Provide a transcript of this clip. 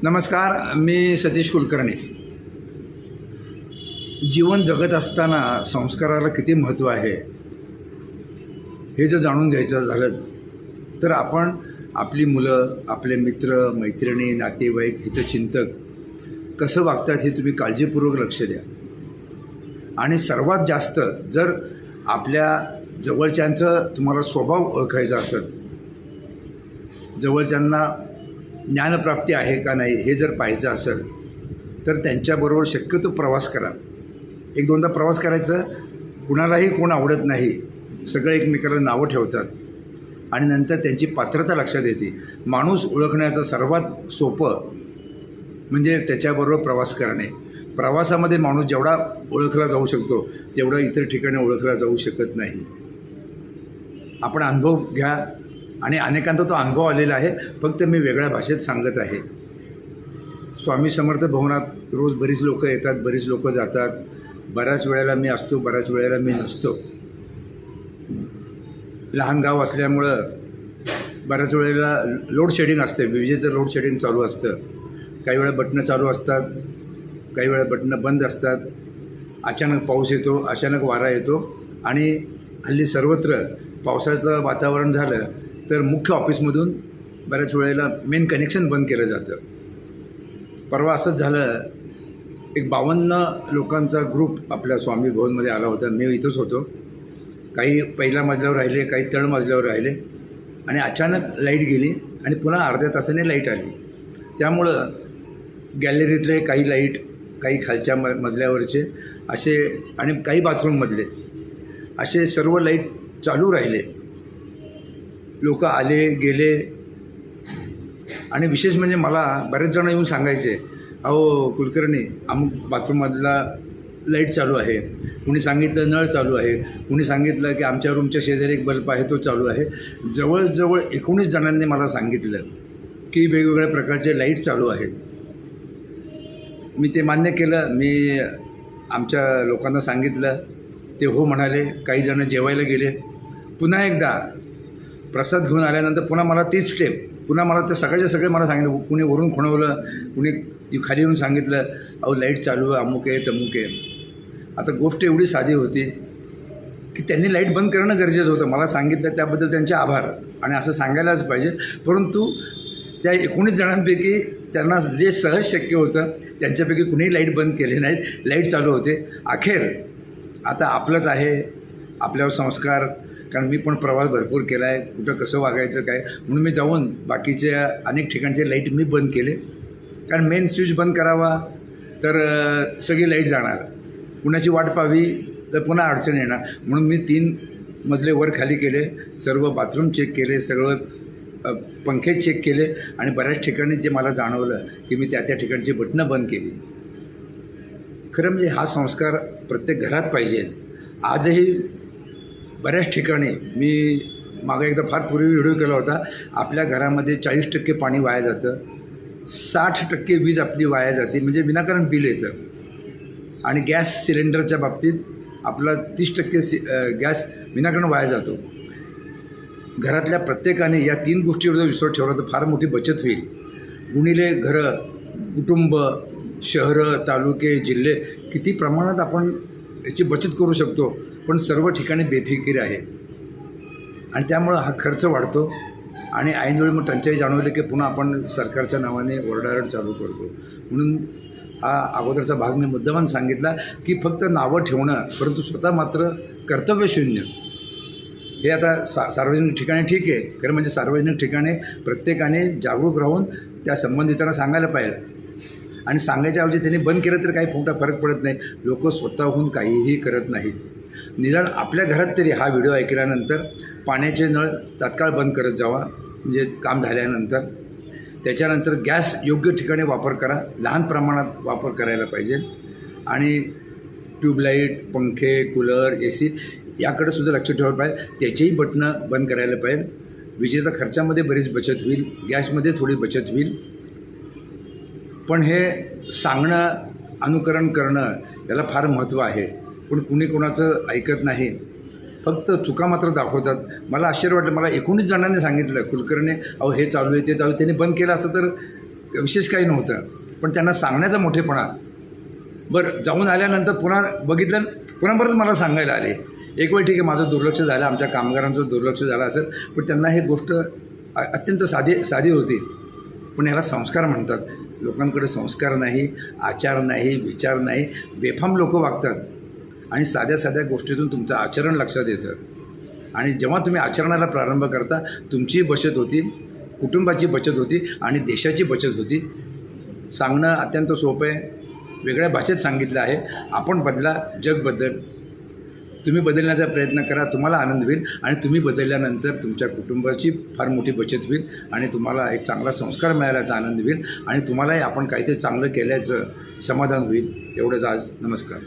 नमस्कार, मी सतीश कुलकर्णी. जीवन जगत असताना संस्काराला किती महत्त्व आहे हे जर जाणून घ्यायचं झालं तर आपण आपली मुलं, आपले मित्र, मैत्रिणी, नातेवाईक, हितचिंतक कसं वागतात हे तुम्ही काळजीपूर्वक लक्ष द्या. आणि सर्वात जास्त जर आपल्या जवळच्यांचं तुम्हाला स्वभाव ओळखायचा असेल, जवळच्यांना ज्ञानप्राप्ती आहे का नाही हे जर पाहायचं असेल तर त्यांच्याबरोबर शक्यतो प्रवास करा. एक दोनदा प्रवास करायचं, कुणालाही कोण आवडत नाही, सगळे एकमेकाला नावं ठेवतात आणि नंतर त्यांची पात्रता लक्षात येते. माणूस ओळखण्याचं सर्वात सोपं म्हणजे त्याच्याबरोबर प्रवास करणे. प्रवासामध्ये माणूस जेवढा ओळखला जाऊ शकतो तेवढा इतर ठिकाणी ओळखला जाऊ शकत नाही. आपण अनुभव घ्या आणि अनेकांचा तो अनुभव आलेला आहे, फक्त मी वेगळ्या भाषेत सांगत आहे. स्वामी समर्थ भवनात रोज बरीच लोक येतात, बरीच लोक जातात. बऱ्याच वेळेला मी असतो, बऱ्याच वेळेला मी नसतो. लहान गाव असल्यामुळं बऱ्याच वेळेला लोड शेडिंग असते, विजेचं लोड शेडिंग चालू असतं. काही वेळा बटणं चालू असतात, काही वेळा बटणं बंद असतात. अचानक पाऊस येतो, अचानक वारा येतो आणि हल्ली सर्वत्र पावसाचं वातावरण झालं तर मुख्य ऑफिसमधून बऱ्याच वेळेला मेन कनेक्शन बंद केलं जातं. परवा असंच झालं, एक 52 लोकांचा ग्रुप आपल्या स्वामी भवनमध्ये आला होता. मी इथंच होतो. काही पहिल्या मजल्यावर राहिले, काही तळ मजल्यावर राहिले आणि अचानक लाईट गेली आणि पुन्हा अर्ध्या तासाने लाईट आली. त्यामुळं गॅलरीतले काही लाईट, काही खालच्या मजल्यावरचे असे आणि काही बाथरूममधले असे सर्व लाईट चालू राहिले. लोक आले गेले आणि विशेष म्हणजे मला बरेच जण येऊन सांगायचे, अहो कुलकर्णी, अमुक बाथरूममधला लाईट चालू आहे, कुणी सांगितलं नळ चालू आहे, कुणी सांगितलं की आमच्या रूमच्या शेजारी एक बल्ब आहे तो चालू आहे. जवळजवळ 19 जणांनी मला सांगितलं की वेगवेगळ्या प्रकारचे लाईट चालू आहेत. मी ते मान्य केलं. मी आमच्या लोकांना सांगितलं, ते हो म्हणाले. काही जण जेवायला गेले. पुन्हा एकदा प्रसाद घेऊन आल्यानंतर पुन्हा मला तीच स्टेप, पुन्हा मला ते सगळ्याचे सगळे मला सांगितलं. कुणी वरून खुणवलं, कुणी खाली येऊन सांगितलं, अहो लाईट चालू आहे, अमुक आहे, तमुक आहे. आता गोष्ट एवढी साधी होती की त्यांनी लाईट बंद करणं गरजेचं होतं. मला सांगितलं त्याबद्दल त्यांचे आभार आणि असं सांगायलाच पाहिजे. परंतु त्या 19 जणांपैकी त्यांना जे सहज शक्य होतं त्यांच्यापैकी कुणीही लाईट बंद केले नाहीत, लाईट चालू होते. अखेर आता आपलंच आहे, आपल्यावर संस्कार. कारण मी पण प्रवास भरपूर केला आहे, कुठं कसं वागायचं काय, म्हणून मी जाऊन बाकीच्या अनेक ठिकाणचे लाईट मी बंद केले. कारण मेन स्विच बंद करावा तर सगळी लाईट जाणार, कुणाची वाट पाहावी तर पुन्हा अडचण येणार. म्हणून मी 3 मजले वर खाली केले, सर्व बाथरूम चेक केले, सगळं पंखे चेक केले आणि बऱ्याच ठिकाणी जे मला जाणवलं की मी त्या ठिकाणची बटणं बंद केली. खरं म्हणजे हा संस्कार प्रत्येक घरात पाहिजे. आजही बऱ्याच ठिकाणी, मी मागं एकदा फार पूर्वी व्हिडिओ केला होता, आपल्या घरामध्ये 40% पाणी वाया जातं, 60% वीज आपली वाया जाते, म्हणजे विनाकारण बिल येतं. आणि गॅस सिलेंडरच्या बाबतीत आपला 30% गॅस विनाकारण वाया जातो. घरातल्या प्रत्येकाने या 3 गोष्टीवर जर विश्वास ठेवला तर फार मोठी बचत होईल. गुणिले घरं, कुटुंब, शहरं, तालुके, जिल्हे, किती प्रमाणात आपण याची बचत करू शकतो. पण सर्व ठिकाणी बेफिकीर आहे आणि त्यामुळं हा खर्च वाढतो आणि ऐनवेळी मग टंचाई जाणवली की पुन्हा आपण सरकारच्या नावाने ओरडाओरड चालू करतो. म्हणून हा अगोदरचा भाग मी मुद्दामून सांगितला की फक्त नावं ठेवणं, परंतु स्वतः मात्र कर्तव्यशून्य. हे आता सार्वजनिक ठिकाणी ठीक आहे, खरं म्हणजे सार्वजनिक ठिकाणी प्रत्येकाने जागरूक राहून त्या संबंधितांना सांगायला पाहिजे. आणि सांगायच्या ऐवजी त्यांनी बंद केलं तर काही मोठा फरक पडत नाही. लोक स्वतःहून काहीही करत नाहीत. निदान आपल्या घरात तरी हा व्हिडिओ ऐकल्यानंतर पाण्याचे नळ तात्काळ बंद करत जावा, म्हणजे काम झाल्यानंतर. त्याच्यानंतर गॅस योग्य ठिकाणी वापर करा, लहान प्रमाणात वापर करायला पाहिजे. आणि ट्यूबलाईट, पंखे, कूलर, AC याकडे सुद्धा लक्ष ठेवायला पाहिजे. त्याचीही बटणं बंद करायला पाहिजे. विजेच्या खर्चामध्ये बरीच बचत होईल, गॅसमध्ये थोडी बचत होईल. पण हे सांगणं, अनुकरण करणं याला फार महत्त्व आहे. पण कुणी कोणाचं ऐकत नाही, फक्त चुका मात्र दाखवतात. मला आश्चर्य वाटलं, मला 19 जणांनी सांगितलं, कुलकर्णी अहो हे चालू आहे, ते चालू आहे. त्यांनी बंद केलं असतं तर विशेष काही नव्हतं, पण त्यांना सांगण्याचा मोठेपणा. बरं, जाऊन आल्यानंतर पुन्हा बघितलं, पुन्हा परत मला सांगायला आले. एक वेळ ठीक आहे, माझं दुर्लक्ष झालं, आमच्या कामगारांचं दुर्लक्ष झालं असेल, पण त्यांना हे गोष्ट अत्यंत साधी होती. पण ह्याला संस्कार म्हणतात. लोकांकडे संस्कार नाही, आचार नाही, विचार नाही, बेफाम लोक वागतात आणि साध्या साध्या गोष्टीतून तुमचं आचरण लक्षात येतं. आणि जेव्हा तुम्ही आचरणाला प्रारंभ करता, तुमची बचत होती, कुटुंबाची बचत होती आणि देशाची बचत होती. सांगणं अत्यंत सोपं आहे, वेगळ्या भाषेत सांगितलं आहे. आपण बदला, जग बदल. तुम्ही बदलण्याचा प्रयत्न करा, तुम्हाला आनंद होईल आणि तुम्ही बदलल्यानंतर तुमच्या कुटुंबाची फार मोठी बचत होईल आणि तुम्हाला एक चांगला संस्कार मिळाल्याचा आनंद होईल आणि तुम्हालाही आपण काहीतरी चांगलं केल्याचं समाधान होईल. एवढंच आज. नमस्कार.